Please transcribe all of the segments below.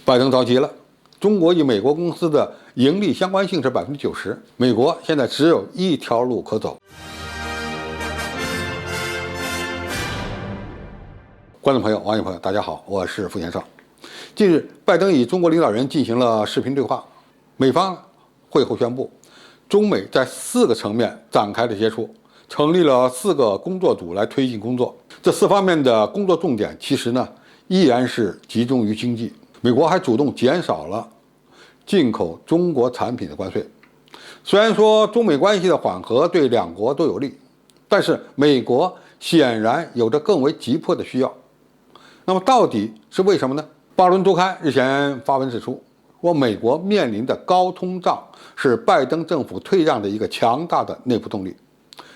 拜登着急了，中国与美国公司的盈利相关性是90%，美国现在只有一条路可走。观众朋友、网友朋友，大家好，我是付先生。近日，拜登与中国领导人进行了视频对话，美方会后宣布，中美在4个层面展开了接触，成立了4个工作组来推进工作。这4方面的工作重点其实依然是集中于经济。美国还主动减少了进口中国产品的关税。虽然说中美关系的缓和对两国都有利，但是美国显然有着更为急迫的需要。那么到底是为什么呢？巴伦周刊日前发文指出，说美国面临的高通胀是拜登政府退让的一个强大的内部动力。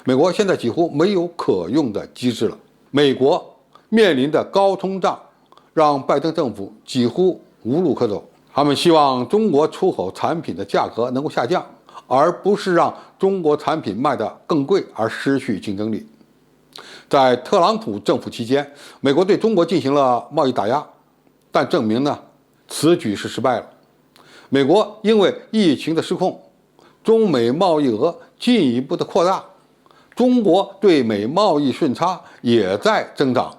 美国现在几乎没有可用的机制了。美国面临的高通胀让拜登政府几乎无路可走。他们希望中国出口产品的价格能够下降，而不是让中国产品卖得更贵而失去竞争力。在特朗普政府期间，美国对中国进行了贸易打压，但证明此举是失败了。美国因为疫情的失控，中美贸易额进一步的扩大，中国对美贸易顺差也在增长，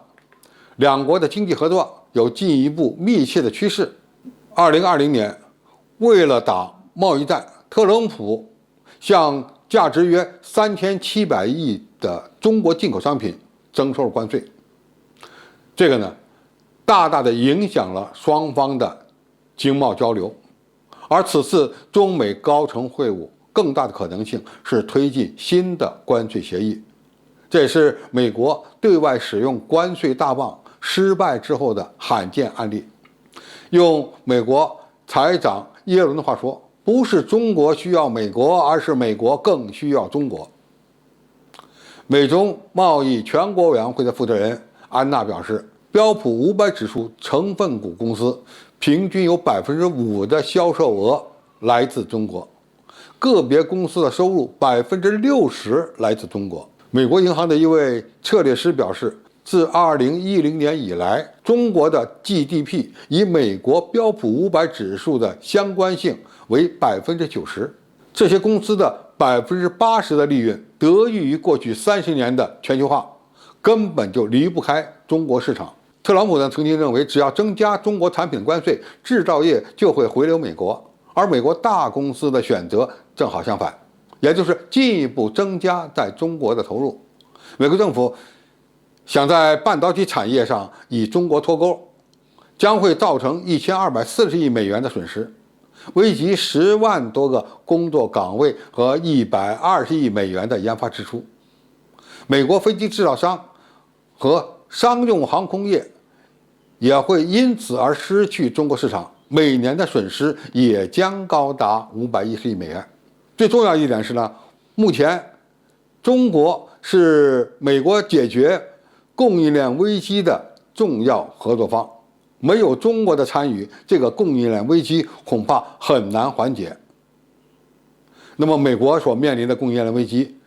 两国的经济合作有进一步密切的趋势。2020年，为了打贸易战，特朗普向价值约3700亿的中国进口商品征收了关税，这个大大的影响了双方的经贸交流。而此次中美高层会晤更大的可能性是推进新的关税协议，这也是美国对外使用关税大棒失败之后的罕见案例。用美国财长耶伦的话说，不是中国需要美国，而是美国更需要中国。美中贸易全国委员会的负责人安娜表示，标普500指数成分股公司平均有5%的销售额来自中国，个别公司的收入60%来自中国。美国银行的一位策略师表示，自2010年以来，中国的 GDP 与美国标普500指数的相关性为90%。这些公司的80%的利润得益于过去30年的全球化，根本就离不开中国市场。特朗普曾经认为，只要增加中国产品关税，制造业就会回流美国，而美国大公司的选择正好相反，也就是进一步增加在中国的投入。美国政府想在半导体产业上与中国脱钩，将会造成1240亿美元的损失，危及10万多个工作岗位和120亿美元的研发支出。美国飞机制造商和商用航空业也会因此而失去中国市场，每年的损失也将高达510亿美元。最重要一点是目前中国是美国解决供应链危机的重要合作方，没有中国的参与，这个供应链危机恐怕很难缓解。那么美国所面临的供应链危机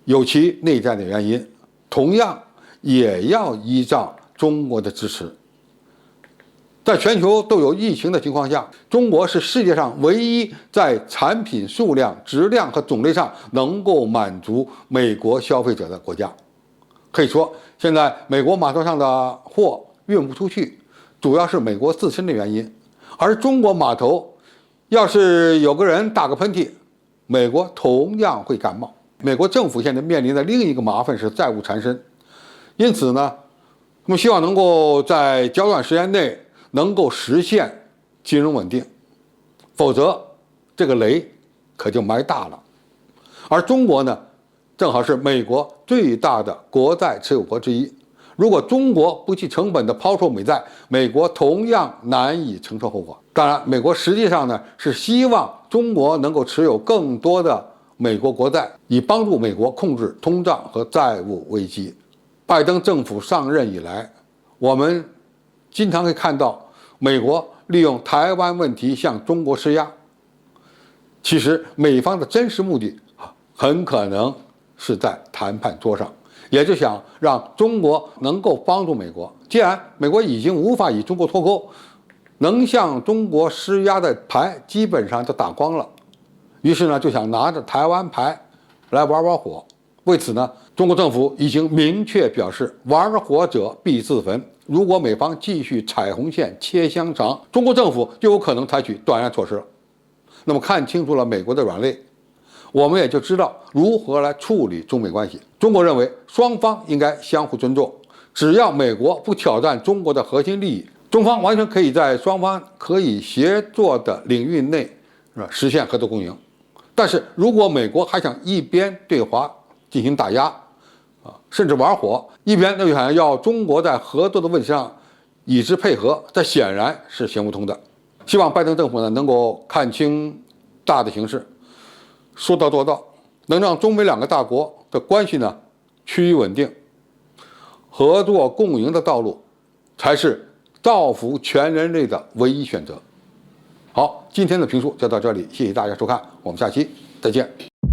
有其内在的原因，同样也要依仗中国的支持。在全球都有疫情的情况下，中国是世界上唯一在产品数量、质量和种类上能够满足美国消费者的国家。可以说，现在美国码头上的货运不出去，主要是美国自身的原因。而中国码头要是有个人打个喷嚏，美国同样会感冒。美国政府现在面临的另一个麻烦是债务缠身，因此他们希望能够在较短时间内能够实现金融稳定，否则这个雷可就埋大了。而中国正好是美国最大的国债持有国之一，如果中国不计成本的抛售美债，美国同样难以承受后果。当然，美国实际上是希望中国能够持有更多的美国国债，以帮助美国控制通胀和债务危机。拜登政府上任以来，我们经常会看到美国利用台湾问题向中国施压，其实美方的真实目的很可能是在谈判桌上，也就想让中国能够帮助美国。既然美国已经无法与中国脱钩，能向中国施压的牌基本上都打光了，于是呢就想拿着台湾牌来玩玩火。为此呢，中国政府已经明确表示，玩火者必自焚。如果美方继续踩红线、切香肠，中国政府就有可能采取断然措施了。那么看清楚了美国的软肋，我们也就知道如何来处理中美关系。中国认为双方应该相互尊重，只要美国不挑战中国的核心利益，中方完全可以在双方可以协作的领域内实现合作共赢。但是如果美国还想一边对华进行打压甚至玩火，一边又想要中国在合作的问题上与之配合，这显然是行不通的。希望拜登政府呢能够看清大的形势，说到做到，能让中美两个大国的关系呢趋于稳定，合作共赢的道路才是造福全人类的唯一选择。好，今天的评述就到这里，谢谢大家收看，我们下期再见。